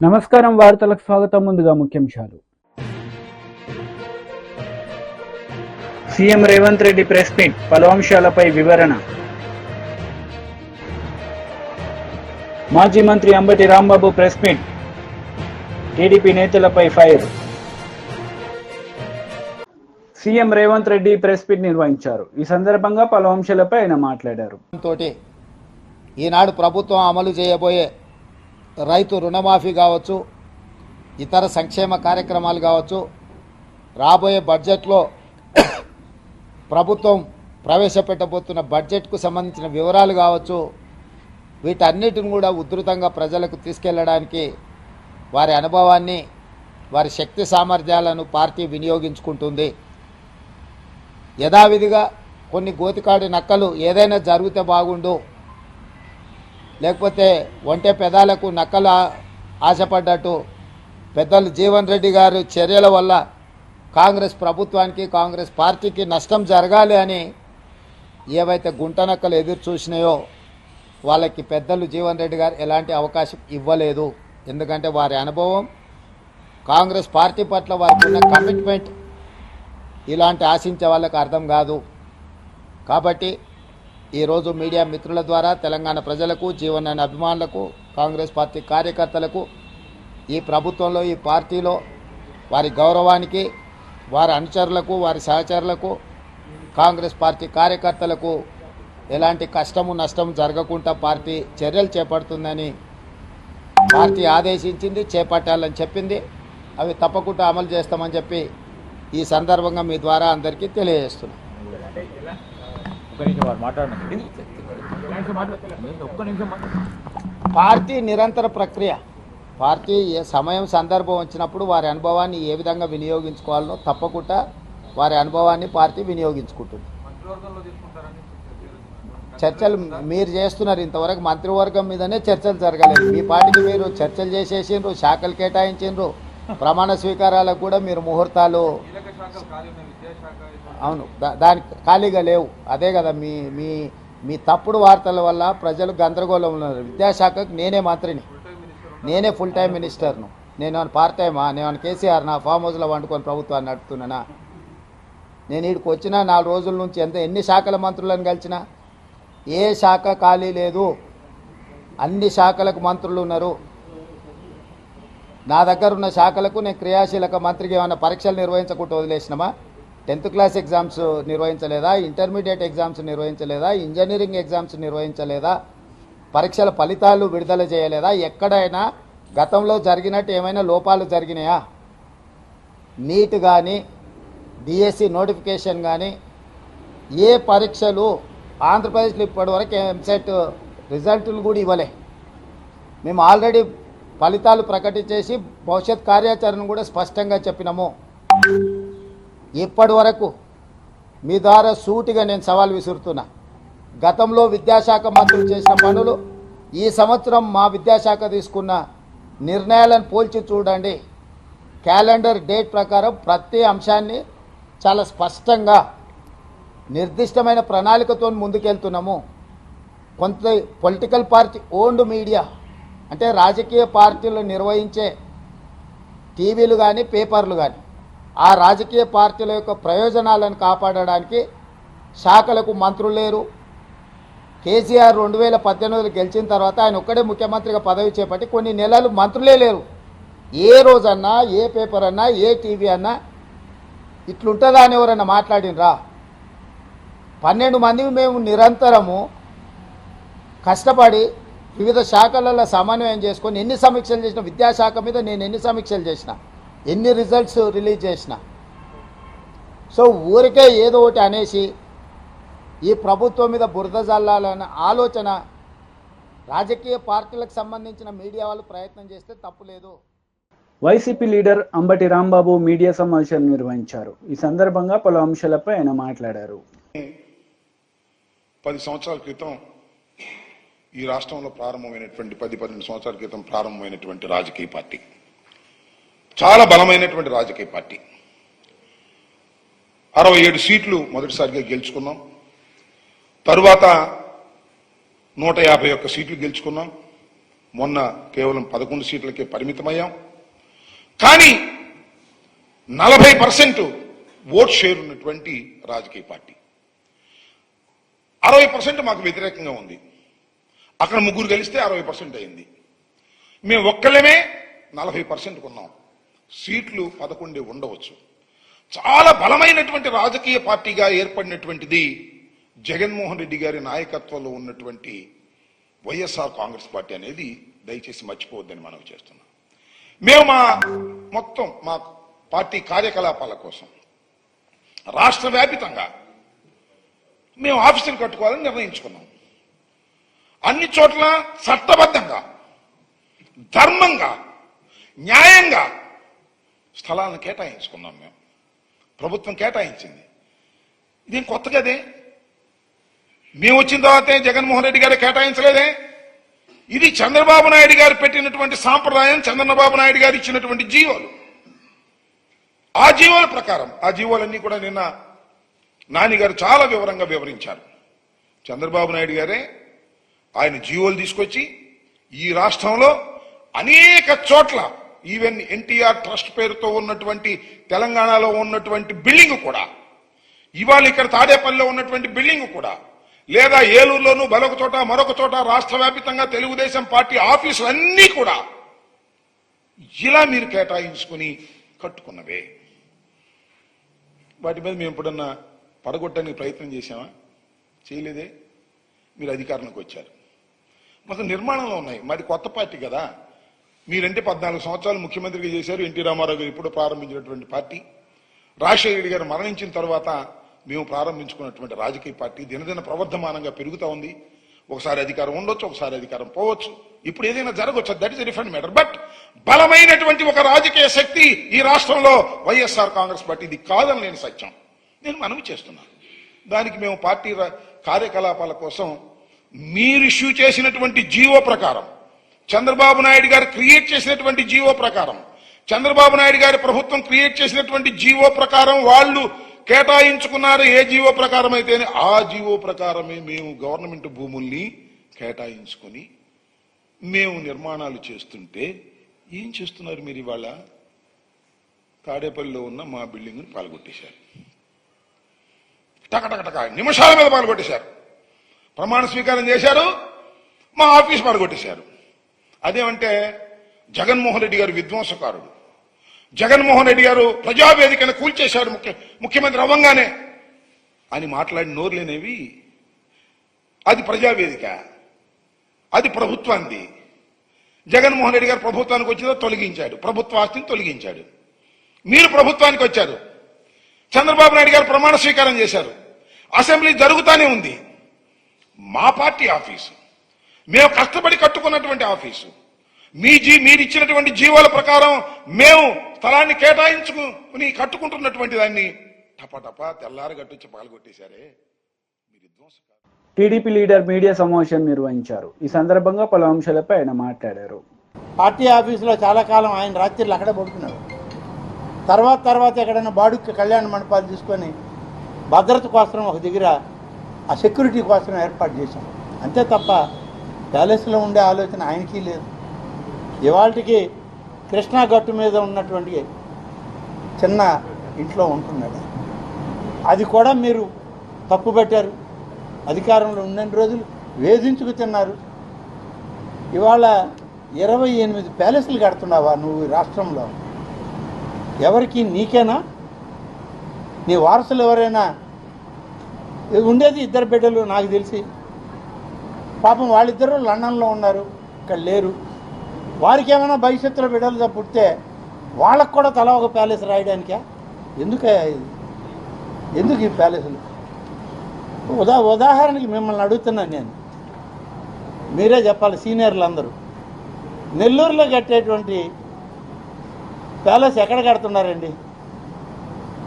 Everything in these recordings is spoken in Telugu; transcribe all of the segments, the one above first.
నమస్కారం వార్తలకు స్వాగతం. ముందుగా ముఖ్యాంశాలు. CM Revanth Reddy press meet, పలు అంశాలపై వివరణ. మాజీ మంత్రి Ambati Rambabu press meet, TDP నేతలపై fire. CM Revanth Reddy press meet నిర్వహించారు. ఈ సందర్భంగా పలు అంశాలపై ఆయన మాట్లాడారు. ఈనాడు ప్రభుత్వం అమలు చేయబోయే రైతు రుణమాఫీ కావచ్చు, ఇతర సంక్షేమ కార్యక్రమాలు కావచ్చు, రాబోయే బడ్జెట్లో ప్రభుత్వం ప్రవేశపెట్టబోతున్న బడ్జెట్కు సంబంధించిన వివరాలు కావచ్చు, వీటన్నిటిని కూడా ఉధృతంగా ప్రజలకు తీసుకెళ్లడానికి వారి అనుభవాన్ని, వారి శక్తి సామర్థ్యాలను పార్టీ వినియోగించుకుంటుంది. యథావిధిగా కొన్ని గోతికాడి నక్కలు ఏదైనా జరిగితే బాగుండు, లేకపోతే ఒంటె పెదాలకు నక్కలు ఆశపడ్డట్టు పెద్దలు జీవన్ రెడ్డి గారు చర్యల వల్ల కాంగ్రెస్ ప్రభుత్వానికి, కాంగ్రెస్ పార్టీకి నష్టం జరగాలి అని ఏవైతే గుంట నక్కలు ఎదురు చూసినాయో వాళ్ళకి పెద్దలు జీవన్ రెడ్డి గారు ఎలాంటి అవకాశం ఇవ్వలేదు. ఎందుకంటే వారి అనుభవం, కాంగ్రెస్ పార్టీ పట్ల వారికి ఉన్న కమిట్మెంట్ ఇలాంటి ఆశించే వాళ్ళకి అర్థం కాదు. కాబట్టి ఈరోజు మీడియా మిత్రుల ద్వారా తెలంగాణ ప్రజలకు, జీవనాన్ని అభిమానులకు, కాంగ్రెస్ పార్టీ కార్యకర్తలకు, ఈ ప్రభుత్వంలో, ఈ పార్టీలో వారి గౌరవానికి, వారి అనుచరులకు, వారి సహచరులకు, కాంగ్రెస్ పార్టీ కార్యకర్తలకు ఎలాంటి కష్టము నష్టం జరగకుండా పార్టీ చర్యలు చేపడుతుందని పార్టీ ఆదేశించింది, చేపట్టాలని చెప్పింది. అవి తప్పకుండా అమలు చేస్తామని చెప్పి ఈ సందర్భంగా మీ ద్వారా అందరికీ తెలియజేస్తున్నాం. పార్టీ నిరంతర ప్రక్రియ. పార్టీ ఏ సమయం సందర్భం వచ్చినప్పుడు వారి అనుభవాన్ని ఏ విధంగా వినియోగించుకోవాలనో తప్పకుండా వారి అనుభవాన్ని పార్టీ వినియోగించుకుంటుంది. చర్చలు మీరు చేస్తున్నారు, ఇంతవరకు మంత్రివర్గం మీదనే చర్చలు జరగలేదు. మీ పార్టీకి మీరు చర్చలు చేసేసిండ్రు, శాఖలు కేటాయించిండ్రు, ప్రమాణ స్వీకారాలకు కూడా మీరు ముహూర్తాలు, అవును, దానికి ఖాళీగా లేవు. అదే కదా మీ మీ మీ తప్పుడు వార్తల వల్ల ప్రజలు గందరగోళంలో ఉన్నారు. విద్యాశాఖకు నేనే మంత్రిని, నేనే ఫుల్ టైం మినిస్టర్ను. నేను పార్ట్ టైమా? నేను కేసీఆర్ నా ఫామ్ హౌస్లో వండుకొని ప్రభుత్వాన్ని నడుపుతున్నానా? నేను వీడికి వచ్చిన 4 రోజుల నుంచి ఎన్ని శాఖల మంత్రులను కలిసినా ఏ శాఖ ఖాళీ లేదు. అన్ని శాఖలకు మంత్రులు ఉన్నారు. నా దగ్గర ఉన్న శాఖలకు నేను క్రియాశీలక మంత్రికి ఏమైనా పరీక్షలు నిర్వహించకుండా వదిలేసినామా? 10th క్లాస్ ఎగ్జామ్స్ నిర్వహించలేదా? ఇంటర్మీడియట్ ఎగ్జామ్స్ నిర్వహించలేదా? ఇంజనీరింగ్ ఎగ్జామ్స్ నిర్వహించలేదా? పరీక్షల ఫలితాలు విడుదల చేయలేదా? ఎక్కడైనా గతంలో జరిగినట్టు ఏమైనా లోపాలు జరిగినాయా? నీట్ కానీ, డిఎస్సి నోటిఫికేషన్ కానీ, ఏ పరీక్షలు ఆంధ్రప్రదేశ్లో ఇప్పటివరకు ఎంసెట్ రిజల్టులు కూడా ఇవ్వలే. మేము ఆల్రెడీ ఫలితాలు ప్రకటించేసి భవిష్యత్ కార్యాచరణ కూడా స్పష్టంగా చెప్పినాము. ఇప్పటి వరకు మీ ద్వారా సూటిగా నేను సవాల్ విసురుతున్నా. గతంలో విద్యాశాఖ మంత్రులు చేసిన పనులు, ఈ సంవత్సరం మా విద్యాశాఖ తీసుకున్న నిర్ణయాలను పోల్చి చూడండి. క్యాలెండర్ డేట్ ప్రకారం ప్రతి అంశాన్ని చాలా స్పష్టంగా నిర్దిష్టమైన ప్రణాళికతో ముందుకెళ్తున్నాము. కొంత పొలిటికల్ పార్టీ ఓన్డ్ మీడియా, అంటే రాజకీయ పార్టీలు నిర్వహించే టీవీలు కానీ, పేపర్లు కానీ, ఆ రాజకీయ పార్టీల యొక్క ప్రయోజనాలను కాపాడడానికి శాఖలకు మంత్రులు లేరు. కేసీఆర్ 2018 గెలిచిన తర్వాత ఆయన ఒక్కడే ముఖ్యమంత్రిగా పదవి చేపట్టి కొన్ని నెలలు మంత్రులే లేరు. ఏ రోజన్నా, ఏ పేపర్ అన్నా, ఏ టీవీ అన్నా ఇట్లుంటుందా అని ఎవరన్నా మాట్లాడినరా? 12 మంది మేము నిరంతరము కష్టపడి వివిధ శాఖలలో సమన్వయం చేసుకొని ఎన్ని సమీక్షలు చేసిన, విద్యాశాఖ మీద నేను ఎన్ని సమీక్షలు చేసిన, ఎన్ని రిజల్ట్స్ రిలీజ్ చేసిన. సో ఊరికే ఏదో ఒకటి అనేసి ఈ ప్రభుత్వం మీద బురద జల్లాలన్న ఆలోచన రాజకీయ పార్టీలకు సంబంధించిన మీడియా వాళ్ళు ప్రయత్నం చేస్తే తప్పులేదు. YCP leader Ambati Rambabu media సమావేశం నిర్వహించారు. ఈ సందర్భంగా పలు అంశాలపై ఆయన మాట్లాడారు. 10 సంవత్సరాల క్రితం ఈ రాష్ట్రంలో ప్రారంభమైనటువంటి 10-12 సంవత్సరాల క్రితం ప్రారంభమైనటువంటి రాజకీయ పార్టీ, చాలా బలమైనటువంటి రాజకీయ పార్టీ. 67 సీట్లు మొదటిసారిగా గెలుచుకున్నాం. తరువాత 151 సీట్లు గెలుచుకున్నాం. మొన్న కేవలం 11 సీట్లకే పరిమితమయ్యాం. కానీ 40% ఓట్ షేర్ ఉన్నటువంటి రాజకీయ పార్టీ, 60% మాకు వ్యతిరేకంగా ఉంది. అక్కడ ముగ్గురు కలిస్తే 60% అయింది. మేము ఒక్కళ్ళమే 40% కొన్నాం. సీట్లు 11 ఉండవచ్చు. చాలా బలమైనటువంటి రాజకీయ పార్టీగా ఏర్పడినటువంటిది జగన్మోహన్ రెడ్డి గారి నాయకత్వంలో ఉన్నటువంటి వైఎస్ఆర్ కాంగ్రెస్ పార్టీ అనేది దయచేసి మర్చిపోవద్దని మనం చేస్తున్నాం. మేము మా పార్టీ కార్యకలాపాల కోసం రాష్ట్ర వ్యాపితంగా మేము ఆఫీసులు కట్టుకోవాలని నిర్ణయించుకున్నాం. అన్ని చోట్ల చట్టబద్ధంగా, ధర్మంగా, న్యాయంగా స్థలాలను కేటాయించుకున్నాం. మేము ప్రభుత్వం కేటాయించింది. ఇదేం కొత్త కదే. మేము వచ్చిన తర్వాతే జగన్మోహన్ రెడ్డి గారు కేటాయించలేదే. ఇది చంద్రబాబు నాయుడు గారు పెట్టినటువంటి సాంప్రదాయం, చంద్రబాబు నాయుడు గారు ఇచ్చినటువంటి జీవోలు. ఆ జీవోల ప్రకారం, ఆ జీవోలన్నీ కూడా నిన్న నాని గారు చాలా వివరంగా వివరించారు. చంద్రబాబు నాయుడు గారే ఆయన జీవోలు తీసుకొచ్చి ఈ రాష్ట్రంలో అనేక చోట్ల, ఈవెన్ ఎన్టీఆర్ ట్రస్ట్ పేరుతో ఉన్నటువంటి తెలంగాణలో ఉన్నటువంటి బిల్డింగ్ కూడా, ఇవాళ ఇక్కడ తాడేపల్లిలో ఉన్నటువంటి బిల్డింగ్ కూడా, లేదా ఏలూరులోనూ మరొక చోట రాష్ట్ర వ్యాప్తంగా తెలుగుదేశం పార్టీ ఆఫీసులన్నీ కూడా ఇలా మీరు కేటాయించుకుని కట్టుకున్నవే. వాటి మీద మేము ఎప్పుడన్నా పడగొట్టడానికి ప్రయత్నం చేశామా? చేయలేదే. మీరు అధికారంలోకి వచ్చారు, మొత్తం నిర్మాణంలో ఉన్నాయి. మరి కొత్త పార్టీ కదా. మీరంటే 14 సంవత్సరాలు ముఖ్యమంత్రిగా చేశారు. ఎన్టీ రామారావు గారు ఇప్పుడు ప్రారంభించినటువంటి పార్టీ, రాజశేఖర రెడ్డి గారు మరణించిన తర్వాత మేము ప్రారంభించుకున్నటువంటి రాజకీయ పార్టీ దినదిన ప్రవర్ధమానంగా పెరుగుతూ ఉంది. ఒకసారి అధికారం ఉండొచ్చు, ఒకసారి అధికారం పోవచ్చు, ఇప్పుడు ఏదైనా జరగవచ్చు. That is a different matter. But బలమైనటువంటి ఒక రాజకీయ శక్తి ఈ రాష్ట్రంలో వైఎస్ఆర్ కాంగ్రెస్ పార్టీ. ఇది కాదని నేను సత్యం, నేను మనవి చేస్తున్నాను. దానికి మేము పార్టీ కార్యకలాపాల కోసం మీరు ఇష్యూ చేసినటువంటి జీవో ప్రకారం, చంద్రబాబు నాయుడు గారు క్రియేట్ చేసినటువంటి జీవో ప్రకారం, చంద్రబాబు నాయుడు గారి ప్రభుత్వం క్రియేట్ చేసినటువంటి జీవో ప్రకారం వాళ్ళు కేటాయించుకున్నారు. ఏ జీవో ప్రకారం అయితేనే ఆ జీవో ప్రకారమే మేము గవర్నమెంట్ భూముల్ని కేటాయించుకొని మేము నిర్మాణాలు చేస్తుంటే ఏం చేస్తున్నారు మీరు? ఇవాళ తాడేపల్లిలో ఉన్న మా బిల్డింగ్ని పాల్గొట్టేశారు. టకటకటక నిమిషాల మీద పాల్గొట్టేశారు. ప్రమాణ స్వీకారం చేశారు, మా ఆఫీస్ పాల్గొట్టేశారు. అదేమంటే జగన్మోహన్ రెడ్డి గారు విధ్వంసకారుడు, జగన్మోహన్ రెడ్డి గారు ప్రజావేదికను కూల్చేశాడు ముఖ్యమంత్రి అవ్వంగానే అని మాట్లాడి నోరులేనేవి. అది ప్రజావేదిక, అది ప్రభుత్వాన్ని. జగన్మోహన్ రెడ్డి గారు ప్రభుత్వానికి వచ్చిందో తొలగించాడు, ప్రభుత్వ ఆస్తిని తొలగించాడు. మీరు ప్రభుత్వానికి వచ్చారు, చంద్రబాబు నాయుడు గారు ప్రమాణ స్వీకారం చేశారు, అసెంబ్లీ జరుగుతూనే ఉంది. మా పార్టీ ఆఫీసు, మేము కష్టపడి కట్టుకున్నటువంటి ఆఫీసు, మీరు ఇచ్చినటువంటి జీవోల ప్రకారం మేము స్థలాన్ని కేటాయించుకుని కట్టుకుంటున్నటువంటి దాన్ని టపటపా తెల్లారగట్టొచ్చి పాల్గొట్టేశారే. మీరు విధ్వంసకారు. టీడీపీ లీడర్ మీడియా సమావేశం నిర్వహించారు. ఈ సందర్భంగా పలు అంశాలపై ఆయన మాట్లాడారు. పార్టీ ఆఫీసులో చాలా కాలం ఆయన రాత్రిళ్ళు అక్కడే పడుకున్నాడు. తర్వాత ఎక్కడైనా బాడుక్కి కళ్యాణ మండపాలు తీసుకొని భద్రత కోసం ఒక దగ్గర ఆ సెక్యూరిటీ కోసం ఏర్పాటు చేశాం. అంతే తప్ప ప్యాలెస్లో ఉండే ఆలోచన ఆయనకి లేదు. ఇవాళకి కృష్ణా గట్టు మీద ఉన్నటువంటి చిన్న ఇంట్లో ఉంటున్నాడు. అది కూడా మీరు తప్పు పెట్టారు. అధికారంలో ఉన్న రోజులు వేధించుకు తిన్నారు. ఇవాళ 28 ప్యాలెస్లు కడుతున్నావా నువ్వు రాష్ట్రంలో? ఎవరికి? నీకేనా? నీ వారసులు ఎవరైనా? ఉండేది 2 బిడ్డలు నాకు తెలిసి. పాపం వాళ్ళిద్దరూ లండన్లో ఉన్నారు, ఇక్కడ లేరు. వారికి ఏమైనా భవిష్యత్తులో బిడ్డలు పుడితే వాళ్ళకు కూడా తలా ఒక ప్యాలెస్ రాయడానికా? ఎందుకు ఈ ప్యాలెస్లు? ఉదాహరణకి మిమ్మల్ని అడుగుతున్నాను నేను, మీరే చెప్పాలి సీనియర్లు అందరూ. నెల్లూరులో కట్టేటువంటి ప్యాలెస్ ఎక్కడ కడుతున్నారండి?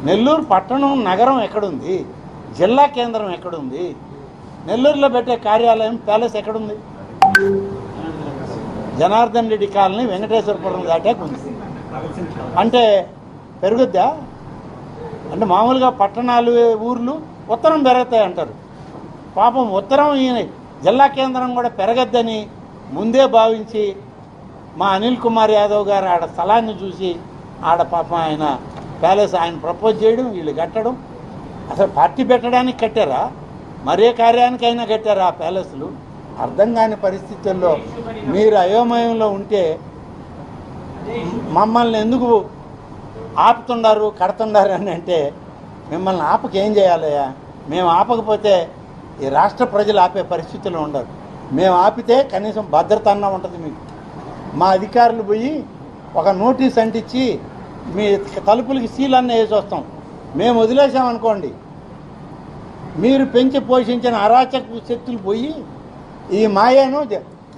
నెల్లూరు పట్టణం నగరం ఎక్కడుంది? జిల్లా కేంద్రం ఎక్కడుంది? నెల్లూరులో పెట్టే కార్యాలయం ప్యాలెస్ ఎక్కడుంది? జనార్దన్ రెడ్డి కాలనీ వెంకటేశ్వరపురం దాటాక ఉంది. అంటే పెరుగుద్దా? అంటే మామూలుగా పట్టణాలు ఊర్లు ఉత్తరం పెరుగుతాయి అంటారు. పాపం ఉత్తరం జిల్లా కేంద్రం కూడా పెరగద్దని ముందే భావించి మా అనిల్ కుమార్ యాదవ్ గారు ఆడ స్థలాన్ని చూసి ఆడ పాపం ఆయన ప్యాలెస్ ఆయన ప్రపోజ్ చేయడం, వీళ్ళు కట్టడం. అసలు పార్టీ పెట్టడానికి కట్టారా, మరే కార్యానికైనా కట్టారా ఆ ప్యాలెస్లు? అర్థం కాని పరిస్థితుల్లో మీరు అయోమయంలో ఉంటే మమ్మల్ని ఎందుకు ఆపుతున్నారు, కడుతున్నారు అని అంటే, మిమ్మల్ని ఆపకేం చేయాలయ్యా? మేము ఆపకపోతే ఈ రాష్ట్ర ప్రజలు ఆపే పరిస్థితుల్లో ఉండరు. మేము ఆపితే కనీసం భద్రత అన్నా ఉంటుంది మీకు. మా అధికారులు పోయి ఒక నోటీస్ అంటించి మీ తలుపులకి సీల్ అన్న వేసి వస్తాం. మేము వదిలేసామనుకోండి, మీరు పెంచి పోషించిన అరాచక శక్తులు పోయి ఈ మాయను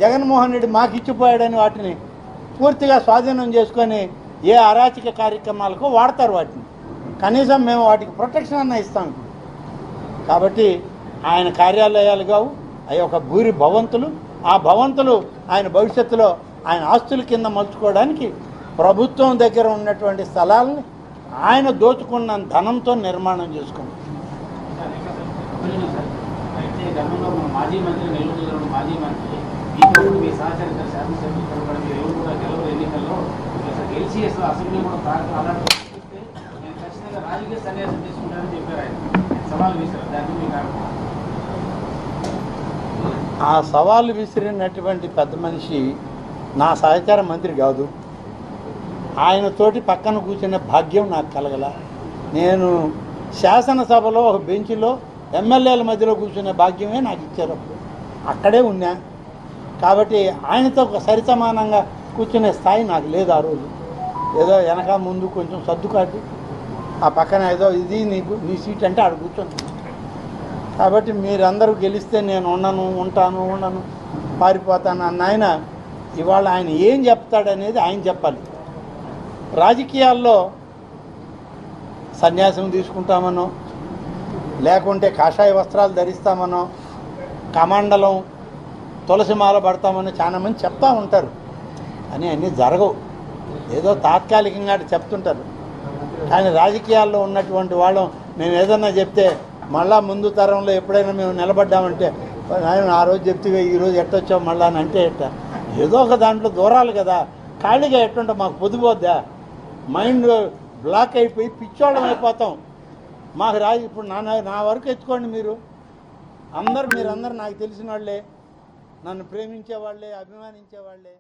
జగన్మోహన్ రెడ్డి మాకు ఇచ్చిపోయాడని వాటిని పూర్తిగా స్వాధీనం చేసుకొని ఏ అరాచక కార్యక్రమాలకు వాడతారు వాటిని. కనీసం మేము వాటికి ప్రొటెక్షన్ అన్న ఇస్తాం. కాబట్టి ఆయన కార్యాలయాలు కావు, అవి ఒక భూరి భవంతులు. ఆ భవంతులు ఆయన భవిష్యత్తులో ఆయన ఆస్తుల కింద మలుచుకోవడానికి ప్రభుత్వం దగ్గర ఉన్నటువంటి స్థలాలని ఆయన దోచుకున్న ధనంతో నిర్మాణం చేసుకున్నాం. మాజీ మంత్రి నెల్లూరు జిల్లా మాజీ మంత్రి మీ సహచరిత శాసనసభ్యులు కూడా మీరు ఎవరు కూడా గెలవరు ఎన్నికల్లో, గెలిచి అసెంబ్లీ కూడా అలాంటి నేను ఖచ్చితంగా రాజకీయ సన్యాసం తీసుకుంటానని చెప్పారు. ఆయన సవాల్ విసిరారు. దాన్ని మీకు ఆ సవాలు విసిరినటువంటి పెద్ద మనిషి నా సహచార మంత్రి కాదు. ఆయనతోటి పక్కన కూర్చునే భాగ్యం నాకు కలగల. నేను శాసనసభలో ఒక బెంచ్లో ఎమ్మెల్యేల మధ్యలో కూర్చునే భాగ్యమే నాకు ఇచ్చారు. అక్కడే ఉన్నా కాబట్టి ఆయనతో ఒక సరిసమానంగా కూర్చునే స్థాయి నాకు లేదు ఆ రోజు. ఏదో వెనక ముందు కొంచెం సర్దుకాటి ఆ పక్కన ఏదో ఇది నీ సీట్ అంటే ఆడ కూర్చొని. కాబట్టి మీరందరూ గెలిస్తే నేను ఉంటాను పారిపోతాను అన్న ఆయన ఇవాళ ఆయన ఏం చెప్తాడనేది ఆయన చెప్పాలి. రాజకీయాల్లో సన్యాసం తీసుకుంటామనో, లేకుంటే కాషాయ వస్త్రాలు ధరిస్తామనో, కమండలం తులసిమాల పడతామని చాలా మంది చెప్తా ఉంటారు. అని అన్నీ జరగవు, ఏదో తాత్కాలికంగా చెప్తుంటారు. కానీ రాజకీయాల్లో ఉన్నటువంటి వాళ్ళం మేము ఏదన్నా చెప్తే మళ్ళా ముందు తరంలో ఎప్పుడైనా మేము నిలబడ్డామంటే ఆ రోజు చెప్తే ఈరోజు ఎట్టొచ్చావు మళ్ళా అని అంటే ఎట్ట, ఏదో ఒక దాంట్లో దూరాలు కదా. ఖాళీగా ఎట్టుంటే మాకు పొద్దుపోద్దా, మైండ్ బ్లాక్ అయిపోయి పిచ్చోళ్ళం అయిపోతాం. మాకు ఇప్పుడు నా వరకు ఎత్తుకోండి మీరందరూ నాకు తెలిసిన వాళ్ళే, నన్ను ప్రేమించే వాళ్ళే, అభిమానించే వాళ్ళే.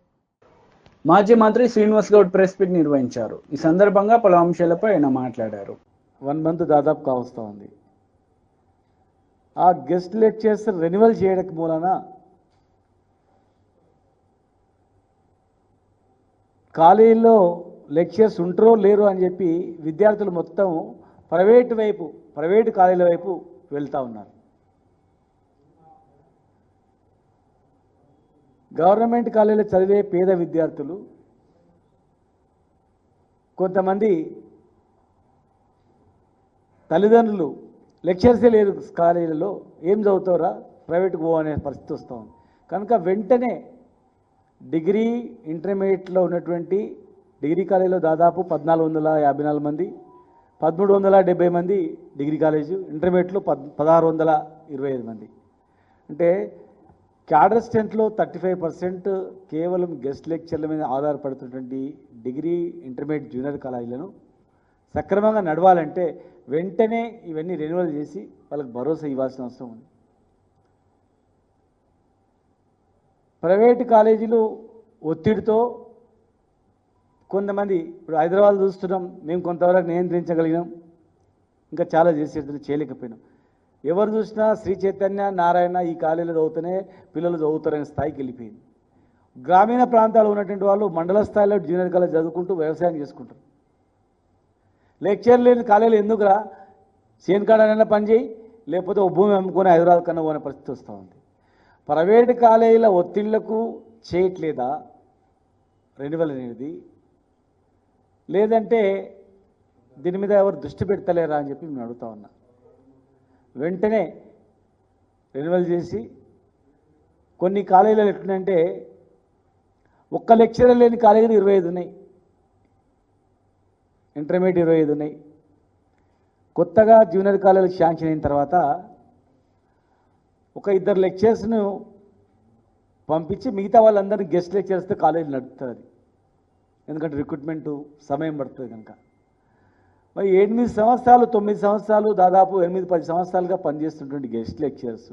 మాజీ మంత్రి శ్రీనివాస్ గౌడ్ ప్రెస్ మీట్ నిర్వహించారు. ఈ సందర్భంగా పలు అంశాలపై ఆయన మాట్లాడారు. 1 మంత్ దాదాపు కావస్తూ ఉంది. ఆ గెస్ట్ లెక్చర్స్ రెన్యువల్ చేయడం మూలన కాలేజీలో లెక్చర్స్ ఉంటారో లేరు అని చెప్పి విద్యార్థులు మొత్తం ప్రైవేటు కాలేజీల వైపు వెళ్తూ ఉన్నారు. గవర్నమెంట్ కాలేజీలో చదివే పేద విద్యార్థులు కొంతమంది తల్లిదండ్రులు లెక్చర్సే లేదు కాలేజీలలో, ఏం చదువుతారా ప్రైవేట్కి పో అనే పరిస్థితి వస్తూ ఉంది. కనుక వెంటనే డిగ్రీ ఇంటర్మీడియట్లో ఉన్నటువంటి డిగ్రీ కాలేజీలో దాదాపు 1454 మంది, 1370 మంది డిగ్రీ కాలేజు, ఇంటర్మీడియట్లో 1625 మంది. అంటే క్యాడర్ స్ట్రెంత్లో 35% కేవలం గెస్ట్ లెక్చర్ల మీద ఆధారపడుతున్నటువంటి డిగ్రీ ఇంటర్మీడియట్ జూనియర్ కాలేజీలను సక్రమంగా నడవాలంటే వెంటనే ఇవన్నీ రెన్యువల్ చేసి వాళ్ళకి భరోసా ఇవ్వాల్సిన అవసరం ఉంది. ప్రైవేటు కాలేజీలు ఒత్తిడితో కొంతమంది, ఇప్పుడు హైదరాబాద్ చూస్తున్నాం, మేము కొంతవరకు నియంత్రించగలిగినాం, ఇంకా చాలా చేసేది చేయలేకపోయినాం. ఎవరు చూసినా శ్రీ చైతన్య నారాయణ ఈ కాలేజీలో చదువుతూనే పిల్లలు చదువుతారనే స్థాయికి వెళ్ళిపోయింది. గ్రామీణ ప్రాంతాల్లో ఉన్నటువంటి వాళ్ళు మండల స్థాయిలో జూనియర్ కాలేజ్ చదువుకుంటూ వ్యవసాయం చేసుకుంటారు. లెక్చర్ లేని కాలేజీలు ఎందుకురా, చేనుకాడనైనా పని చేయి, లేకపోతే ఓ భూమి అమ్ముకొని హైదరాబాద్ కన్నా పోనే పరిస్థితి వస్తూ ఉంది. ప్రైవేటు కాలేజీల ఒత్తిళ్లకు చేయట్లేదా రెన్యువల్ అనేది, లేదంటే దీని మీద ఎవరు దృష్టి పెడతలేరా అని చెప్పి మేము అడుగుతా ఉన్నా. వెంటనే రెన్యువల్ చేసి, కొన్ని కాలేజీలు ఎట్లుందంటే ఒక్క లెక్చరర్ లేని కాలేజీలు 25 ఉన్నాయి, ఇంటర్మీడియట్ 25 ఉన్నాయి. కొత్తగా జూనియర్ కాలేజీలకు శాంక్షన్ అయిన తర్వాత ఒక 2 లెక్చర్స్ను పంపించి మిగతా వాళ్ళందరినీ గెస్ట్ లెక్చర్స్తో కాలేజీ నడుపుతుంది. ఎందుకంటే రిక్రూట్మెంట్ సమయం పడుతుంది కనుక. మరి 8 సంవత్సరాలు 9 సంవత్సరాలు దాదాపు 8-10 సంవత్సరాలుగా పనిచేస్తున్నటువంటి గెస్ట్ లెక్చర్స్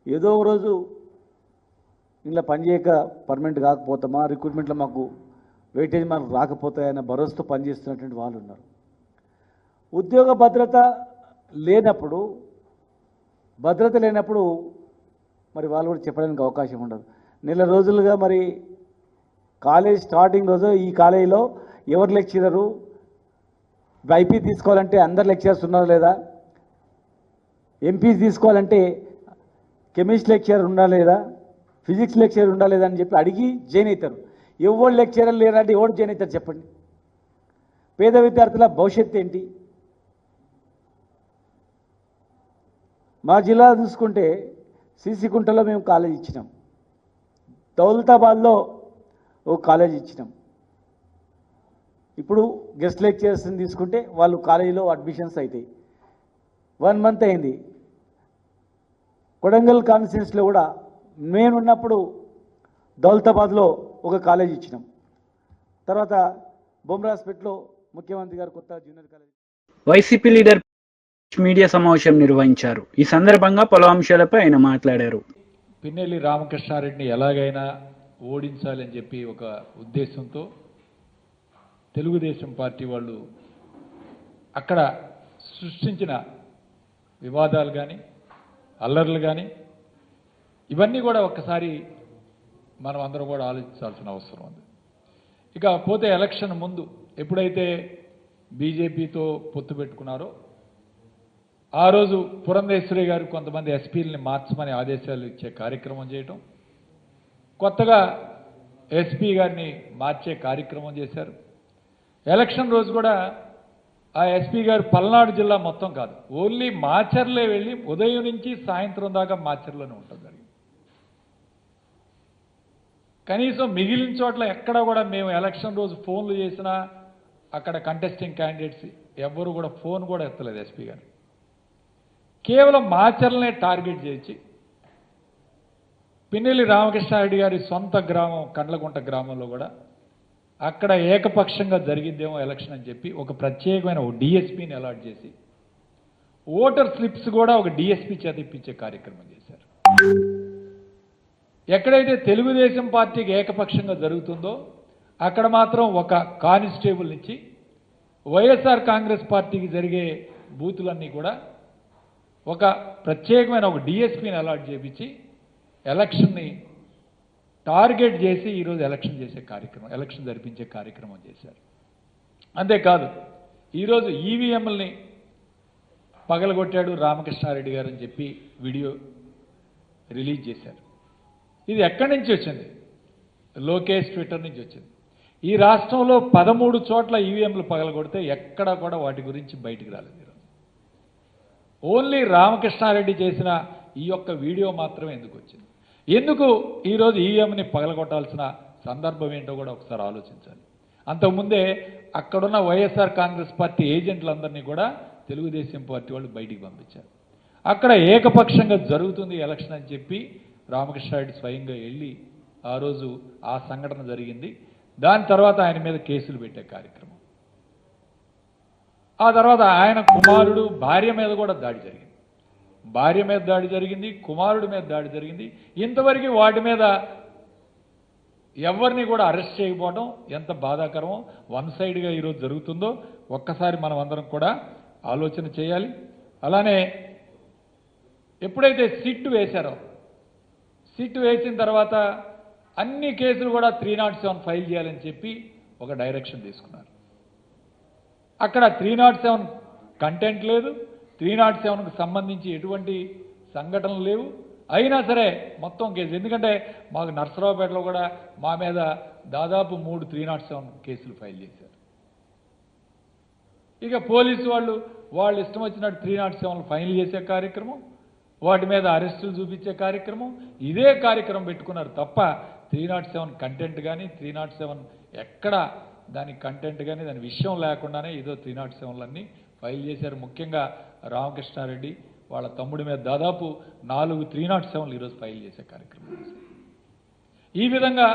ఏదో ఒక రోజు ఇలా పనిచేయక పర్మనెంట్ కాకపోతామా, రిక్రూట్మెంట్లో మాకు వెయిటేజ్ మనకు రాకపోతాయన్న భరోసాతో పనిచేస్తున్నటువంటి వాళ్ళు ఉన్నారు. ఉద్యోగ భద్రత లేనప్పుడు మరి వాళ్ళు కూడా చెప్పడానికి అవకాశం ఉండదు. నెల రోజులుగా మరి కాలేజ్ స్టార్టింగ్ రోజు ఈ కాలేజీలో ఎవరు లెక్చరరు, ఐపీ తీసుకోవాలంటే అందరు లెక్చరర్స్ ఉన్నారు లేదా, ఎంపీ తీసుకోవాలంటే కెమిస్ట్రీ లెక్చరర్ ఉండా లేదా, ఫిజిక్స్ లెక్చరర్ ఉండా లేదా అని చెప్పి అడిగి జాయిన్ అవుతారు. ఎవరు లెక్చరర్ లేరంటే ఎవరు జాయిన్ అవుతారు చెప్పండి? పేద విద్యార్థుల భవిష్యత్తు ఏంటి? మా జిల్లా చూసుకుంటే సిసికుంటలో మేము కాలేజ్ ఇచ్చినాం, దౌలతాబాద్లో ఓ కాలేజ్ ఇచ్చినాం. ఇప్పుడు గెస్ట్ లెక్చరర్స్ని తీసుకుంటే వాళ్ళు కాలేజీలో అడ్మిషన్స్ అవుతాయి. 1 మంత్ అయింది. కొడంగల్ కాన్స్టిట్యున్సీలో కూడా నేనున్నప్పుడు దౌలతాబాద్లో ఒక కాలేజ్ ఇచ్చినాం. తర్వాత బొమ్రాస్పేట్లో ముఖ్యమంత్రి గారు కొత్త junior college. YCP leader media సమావేశం నిర్వహించారు. ఈ సందర్భంగా పలు అంశాలపై ఆయన మాట్లాడారు. పిన్నెల్లి రామకృష్ణారెడ్డిని ఎలాగైనా ఓడించాలని చెప్పి ఒక ఉద్దేశంతో తెలుగుదేశం పార్టీ వాళ్ళు అక్కడ సృష్టించిన వివాదాలు కానీ అల్లర్లు కానీ ఇవన్నీ కూడా ఒక్కసారి మనం అందరం కూడా ఆలోచించాల్సిన అవసరం ఉంది. ఇక పోతే ఎలక్షన్ ముందు ఎప్పుడైతే బీజేపీతో పొత్తు పెట్టుకున్నారో ఆ రోజు పురంధేశ్వరి గారు కొంతమంది ఎస్పీలని మార్చమని ఆదేశాలు ఇచ్చే కార్యక్రమం చేయటం, కొత్తగా ఎస్పీ గారిని మార్చే కార్యక్రమం చేశారు. ఎలక్షన్ రోజు కూడా ఆ ఎస్పీ గారు పల్నాడు జిల్లా మొత్తం కాదు, ఓన్లీ మాచర్లే వెళ్ళి ఉదయం నుంచి సాయంత్రం దాకా మాచర్లోనే ఉంటుంది. కనీసం మిగిలిన చోట్ల ఎక్కడ కూడా మేము ఎలక్షన్ రోజు ఫోన్లు చేసినా అక్కడ కంటెస్టింగ్ క్యాండిడేట్స్ ఎవ్వరు కూడా ఫోన్ కూడా ఎత్తలేదు ఎస్పీ గారు. కేవలం మాచర్లనే టార్గెట్ చేసి పిన్నెల్లి రామకృష్ణారెడ్డి గారి సొంత గ్రామం కండ్లగుంట గ్రామంలో కూడా అక్కడ ఏకపక్షంగా జరిగిద్దేమో ఎలక్షన్ అని చెప్పి ఒక ప్రత్యేకమైన ఒక డిఎస్పీని అలాట్ చేసి ఓటర్ స్లిప్స్ కూడా ఒక డిఎస్పీ చేత ఇప్పించే కార్యక్రమం చేశారు. ఎక్కడైతే తెలుగుదేశం పార్టీకి ఏకపక్షంగా జరుగుతుందో అక్కడ మాత్రం ఒక కానిస్టేబుల్ నుంచి వైఎస్ఆర్ కాంగ్రెస్ పార్టీకి జరిగే బూతులన్నీ కూడా ఒక ప్రత్యేకమైన ఒక డిఎస్పీని అలాట్ చేయించి ఎలక్షన్ని టార్గెట్ చేసి ఈరోజు ఎలక్షన్ జరిపించే కార్యక్రమం చేశారు. అంతేకాదు ఈరోజు ఈవీఎంలని పగలగొట్టాడు రామకృష్ణారెడ్డి గారు అని చెప్పి వీడియో రిలీజ్ చేశారు. ఇది ఎక్కడి నుంచి వచ్చింది? లోకేష్ ట్విట్టర్ నుంచి వచ్చింది. ఈ రాష్ట్రంలో 13 చోట్ల ఈవీఎంలు పగలగొడితే ఎక్కడా కూడా వాటి గురించి బయటికి రాలేదు. ఓన్లీ రామకృష్ణారెడ్డి చేసిన ఈ యొక్క వీడియో మాత్రమే ఎందుకు వచ్చింది? ఎందుకు ఈరోజు ఈవీఎంని పగలగొట్టాల్సిన సందర్భం ఏంటో కూడా ఒకసారి ఆలోచించాలి. అంతకుముందే అక్కడున్న వైఎస్ఆర్ కాంగ్రెస్ పార్టీ ఏజెంట్లందరినీ కూడా తెలుగుదేశం పార్టీ వాళ్ళు బయటికి పంపించారు. అక్కడ ఏకపక్షంగా జరుగుతుంది ఎలక్షన్ అని చెప్పి రామకృష్ణారెడ్డి స్వయంగా వెళ్ళి ఆ రోజు ఆ సంఘటన జరిగింది. దాని తర్వాత ఆయన మీద కేసులు పెట్టే కార్యక్రమం, ఆ తర్వాత ఆయన కుమారుడు భార్య మీద కూడా దాడి జరిగింది. భార్య మీద దాడి జరిగింది, కుమారుడి మీద దాడి జరిగింది. ఇంతవరకు వాటి మీద ఎవరిని కూడా అరెస్ట్ చేయకపోవడం ఎంత బాధాకరమో, వన్ సైడ్గా ఈరోజు జరుగుతుందో ఒక్కసారి మనం అందరం కూడా ఆలోచన చేయాలి. అలానే ఎప్పుడైతే సిట్ వేశారో, సిట్ వేసిన తర్వాత అన్ని కేసులు కూడా 307 ఫైల్ చేయాలని చెప్పి ఒక డైరెక్షన్ తీసుకున్నారు. అక్కడ 307 కంటెంట్ లేదు, 307కు సంబంధించి ఎటువంటి సంఘటనలు లేవు. అయినా సరే మొత్తం కేసు, ఎందుకంటే మాకు నర్సరావుపేటలో కూడా మా మీద దాదాపు 3 307 కేసులు ఫైల్ చేశారు. ఇక పోలీసు వాళ్ళు ఇష్టం వచ్చినట్టు 307 ఫైల్ చేసే కార్యక్రమం, వాటి మీద అరెస్టులు చూపించే కార్యక్రమం, ఇదే కార్యక్రమం పెట్టుకున్నారు తప్ప 307 కంటెంట్ కానీ 307 ఎక్కడ దాని కంటెంట్ కానీ దాని విషయం లేకుండానే ఏదో 307లన్నీ ఫైల్ చేశారు. ముఖ్యంగా రామకృష్ణారెడ్డి వాళ్ళ తమ్ముడి మీద దాదాపు 4 307లు ఈరోజు ఫైల్ చేసే కార్యక్రమం చేశారు. ఈ విధంగా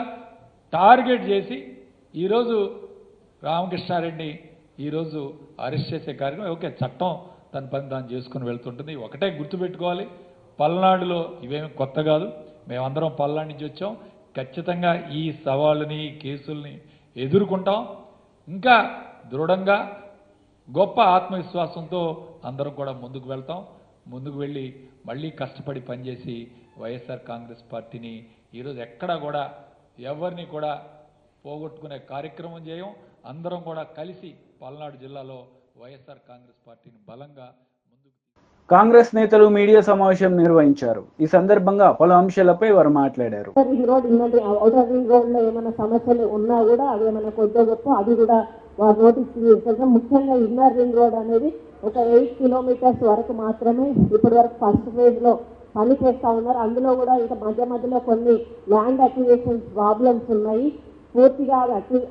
టార్గెట్ చేసి ఈరోజు రామకృష్ణారెడ్డిని ఈరోజు అరెస్ట్ చేసే కార్యక్రమం ఓకే, చట్టం తన పని తాను చేసుకుని వెళ్తుంటుంది. ఒకటే గుర్తుపెట్టుకోవాలి, పల్నాడులో ఇవేమి కొత్త కాదు, మేమందరం పల్నాడు నుంచి వచ్చాం. ఖచ్చితంగా ఈ సవాళ్ళని కేసుల్ని ఎదుర్కొంటాం. ఇంకా దృఢంగా గొప్ప ఆత్మవిశ్వాసంతో అందరం కూడా ముందుకు వెళ్తాం. ముందుకు వెళ్ళి మళ్ళీ కష్టపడి పనిచేసి వైఎస్ఆర్ కాంగ్రెస్ పార్టీని ఈరోజు ఎక్కడా కూడా ఎవరిని కూడా పోగొట్టుకునే కార్యక్రమం చేయం. అందరం కూడా కలిసి పల్నాడు జిల్లాలో వైఎస్ఆర్ కాంగ్రెస్ పార్టీని బలంగా ముందుకు. కాంగ్రెస్ నేతలు మీడియా సమావేశం నిర్వహించారు. ఈ సందర్భంగా పలు అంశాలపై వారు మాట్లాడారు. రింగ్ రోడ్ ఇన్నది ఔటర్ రింగ్ రోడ్ లో ఏమైనా సమస్యలు ఉన్నా కూడా అవి ఏమైనా కొద్దిగా గొప్ప అది కూడా వారు నోటీస్ చేస్తారు. ముఖ్యంగా ఇన్నర్ రింగ్ రోడ్ అనేది ఒక 8 కిలోమీటర్స్ వరకు మాత్రమే ఇప్పటి వరకు ఫస్ట్ ఫేజ్ లో పని చేస్తూ ఉన్నారు. అందులో కూడా ఇంకా మధ్యలో కొన్ని ల్యాండ్ అక్విజిషన్ ప్రాబ్లమ్స్ ఉన్నాయి, పూర్తిగా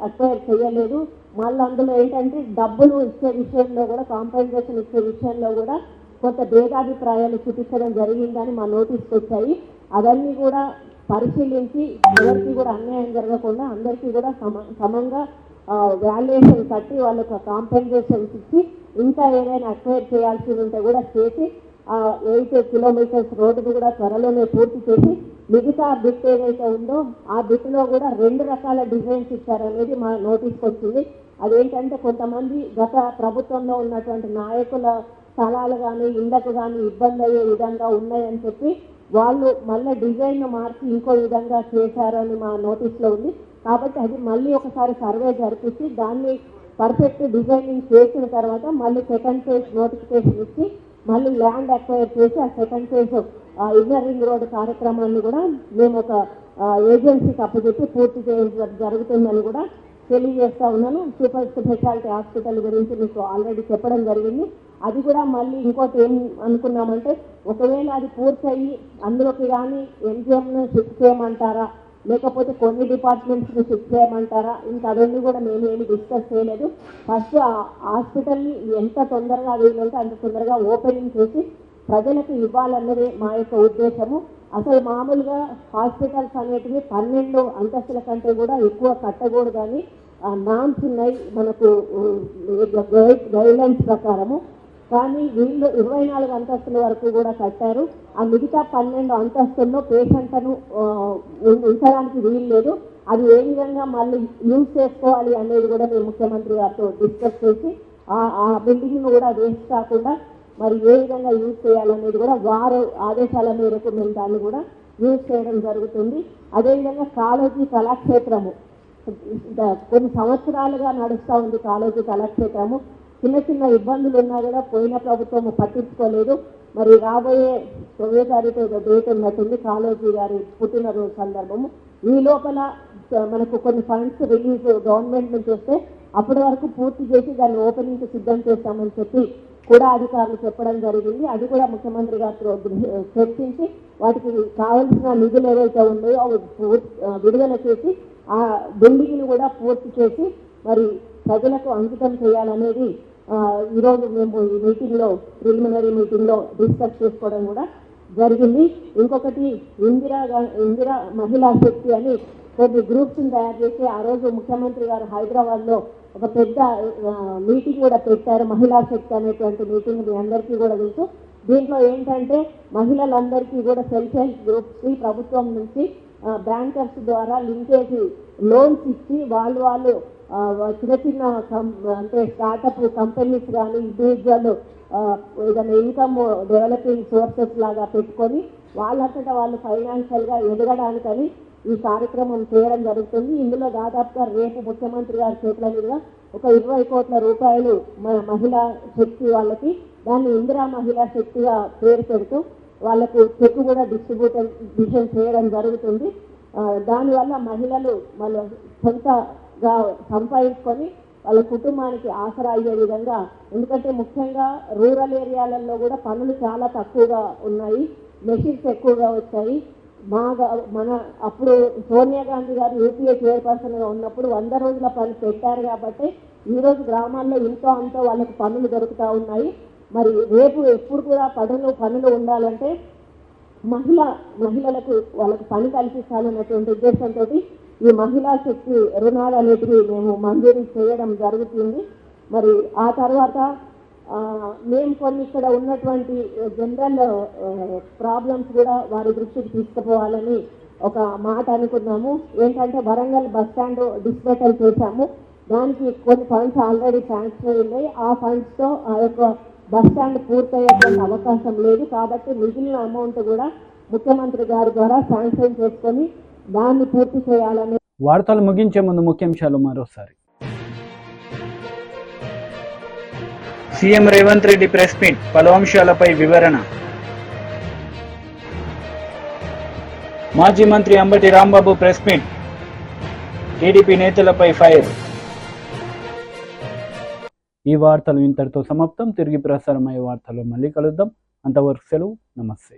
అక్వైర్ చేయలేదు. మళ్ళీ అందులో ఏంటంటే డబ్బులు ఇచ్చే విషయంలో కూడా కాంపెన్సేషన్ ఇచ్చే విషయంలో కూడా కొంత భేదాభిప్రాయాలు చూపించడం జరిగిందని మా నోటీస్కి వచ్చాయి. అవన్నీ కూడా పరిశీలించి ఎవరికి కూడా అన్యాయం జరగకుండా అందరికీ కూడా సమంగా వాల్యుయేషన్ కట్టి వాళ్ళకు కాంపెన్సేషన్స్ ఇచ్చి ఇంకా ఏదైనా అక్వైర్ చేయాల్సి ఉంటే కూడా చేసి 8 కిలోమీటర్స్ రోడ్డును కూడా త్వరలోనే పూర్తి చేసి మిగతా బిట్ ఏదైతే ఉందో ఆ బిట్లో కూడా 2 రకాల డిజైన్స్ ఇచ్చారనేది మా నోటీస్కి వచ్చింది. అదేంటంటే కొంతమంది గత ప్రభుత్వంలో ఉన్నటువంటి నాయకుల స్థలాలు కానీ ఇళ్లకు కానీ ఇబ్బంది అయ్యే విధంగా ఉన్నాయని చెప్పి వాళ్ళు మళ్ళీ డిజైన్ మార్చి ఇంకో విధంగా చేశారని మా నోటీస్లో ఉంది. కాబట్టి అది మళ్ళీ ఒకసారి సర్వే జరిపించి దాన్ని పర్ఫెక్ట్ డిజైనింగ్ చేసిన తర్వాత మళ్ళీ సెకండ్ ఫేజ్ నోటిఫికేషన్ ఇచ్చి మళ్ళీ ల్యాండ్ అక్వైర్ చేసి ఆ second phase inner ring road కార్యక్రమాన్ని కూడా మేము ఒక ఏజెన్సీకి అప్పచెప్పి పూర్తి చేయడం జరుగుతుందని కూడా తెలియజేస్తా ఉన్నాను. సూపర్ స్పెషాలిటీ హాస్పిటల్ గురించి మీకు ఆల్రెడీ చెప్పడం జరిగింది. అది కూడా మళ్ళీ ఇంకోటి ఏం అనుకున్నామంటే ఒకవేళ అది పూర్తయి అందులోకి కానీ ఎంజిఎంను షిఫ్ట్ చేయమంటారా లేకపోతే కొన్ని డిపార్ట్మెంట్స్ని షిఫ్ట్ చేయమంటారా, ఇంకా అవన్నీ కూడా మేము ఏమి డిస్కస్ చేయలేదు. ఫస్ట్ ఆ హాస్పిటల్ని ఎంత తొందరగా వీలుంటే అంత తొందరగా ఓపెనింగ్ చేసి ప్రజలకు ఇవ్వాలన్నదే మా యొక్క ఉద్దేశము. అసలు మామూలుగా హాస్పిటల్స్ అనేటివి 12 అంతస్తుల కంటే కూడా ఎక్కువ కట్టకూడదని నామ్స్ ఉన్నాయి మనకు గైడ్లైన్స్ ప్రకారము. కానీ వీళ్ళు 24 అంతస్తుల వరకు కూడా కట్టారు. ఆ మిగతా 12 అంతస్తుల్లో పేషెంట్లను ఉంచడానికి వీలు లేదు. అది ఏ విధంగా మళ్ళీ యూజ్ చేసుకోవాలి అనేది కూడా మేము ముఖ్యమంత్రి గారితో డిస్కస్ చేసి ఆ బిల్డింగ్ను కూడా వేస్ట్ కాకుండా మరి ఏ విధంగా యూజ్ చేయాలనేది కూడా వారు ఆదేశాల మేరకు మేము దాన్ని కూడా యూజ్ చేయడం జరుగుతుంది. అదేవిధంగా కాళోజీ కళాక్షేత్రము కొన్ని సంవత్సరాలుగా నడుస్తూ ఉంది. కాళోజీ కళాక్షేత్రము చిన్న ఇబ్బందులు ఉన్నా కూడా పోయిన ప్రభుత్వం పట్టించుకోలేదు. మరి రాబోయే 9వ తారీఖు డేట్ ఉన్నట్టుంది కాళోజీ గారి పుట్టినరోజు సందర్భము. ఈ లోపల మనకు కొన్ని ఫండ్స్ రిలీజ్ గవర్నమెంట్ నుంచి వస్తే అప్పటి వరకు పూర్తి చేసి దాన్ని ఓపెనింగ్కి సిద్ధం చేస్తామని చెప్పి కూడా అధికారులు చెప్పడం జరిగింది. అది కూడా ముఖ్యమంత్రి గారితో చర్చించి వాటికి కావాల్సిన నిధులు ఏవైతే ఉన్నాయో అవి విడుదల చేసి ఆ బిల్డింగ్ను కూడా పూర్తి చేసి మరి ప్రజలకు అంకితం చేయాలనేది ఈరోజు మేము ఈ మీటింగ్లో ప్రిలిమినరీ మీటింగ్లో డిస్కస్ చేసుకోవడం కూడా జరిగింది. ఇంకొకటి ఇందిరా మహిళా శక్తి అని కొన్ని గ్రూప్స్ని తయారు చేసి ఆ రోజు ముఖ్యమంత్రి గారు హైదరాబాద్లో ఒక పెద్ద మీటింగ్ కూడా పెట్టారు. మహిళా శక్తి అనేటువంటి మీటింగ్ మీ అందరికీ కూడా తెలుసు. దీంట్లో ఏంటంటే మహిళలందరికీ కూడా సెల్ఫ్ హెల్ప్ గ్రూప్స్కి ప్రభుత్వం నుంచి బ్యాంకర్స్ ద్వారా లింకేజ్ లోన్స్ ఇచ్చి వాళ్ళు చిన్న అంటే స్టార్టప్ కంపెనీస్ కానీ ఇండివిజువల్ ఏదైనా ఇన్కమ్ డెవలపింగ్ సోర్సెస్ లాగా పెట్టుకొని వాళ్ళంతటా వాళ్ళు ఫైనాన్షియల్గా ఎదగడానికని ఈ కార్యక్రమం చేయడం జరుగుతుంది. ఇందులో దాదాపుగా రేపు ముఖ్యమంత్రి గారి చేతుల మీదుగా ఒక 20 కోట్ల రూపాయలు మహిళా శక్తి వాళ్ళకి దాన్ని ఇందిరా మహిళా శక్తిగా పేరు పెడుతూ వాళ్ళకు చెక్ కూడా డిస్ట్రిబ్యూషన్ చేయడం జరుగుతుంది. దానివల్ల మహిళలు వాళ్ళ సొంతగా సంపాదించుకొని వాళ్ళ కుటుంబానికి ఆసరా అయ్యే విధంగా, ఎందుకంటే ముఖ్యంగా రూరల్ ఏరియాలలో కూడా పనులు చాలా తక్కువగా ఉన్నాయి, మెషిన్స్ ఎక్కువగా వచ్చాయి. మన అప్పుడు సోనియా గాంధీ గారు యూపీఏ చైర్పర్సన్గా ఉన్నప్పుడు 100 రోజుల పని పెట్టారు కాబట్టి ఈరోజు గ్రామాల్లో ఇంతో అంతో వాళ్ళకి పనులు దొరుకుతూ ఉన్నాయి. మరి రేపు ఎప్పుడు కూడా పనులు ఉండాలంటే మహిళలకు వాళ్ళకు పని కల్పించాలన్నటువంటి ఉద్దేశంతో ఈ మహిళా శక్తి రుణాలు అనేటివి మేము మంజూరు చేయడం జరుగుతుంది. మరి ఆ తర్వాత మేము కొన్ని ఇక్కడ ఉన్నటువంటి జనరల్ ప్రాబ్లమ్స్ కూడా వారి దృష్టికి తీసుకుపోవాలని ఒక మాట అనుకున్నాము. ఏంటంటే వరంగల్ బస్ స్టాండ్ డిస్మెటల్ చేశాము, దానికి కొన్ని ఫండ్స్ ఆల్రెడీ శాంక్షన్ అయ్యాయి. ఆ ఫండ్స్తో ఆ యొక్క బస్ స్టాండ్ పూర్తయ్యేటువంటి అవకాశం లేదు. కాబట్టి మిగిలిన అమౌంట్ కూడా ముఖ్యమంత్రి గారి ద్వారా శాంక్షన్ చేసుకొని దాన్ని పూర్తి చేయాలని. వార్తలు ముగించే ముందు ముఖ్యాంశాలు మరోసారి. CM Revanth Reddy press meet, పలు అంశాలపై వివరణ. మాజీ మంత్రి Ambati Rambabu press meet, TDP నేతలపై ఫైర్. ఈ వార్తలు ఇంతటితో సమాప్తం. తిరిగి ప్రసారమయ్యే వార్తలు మళ్ళీ కలుద్దాం. అంతవరకు సెలవు. నమస్తే.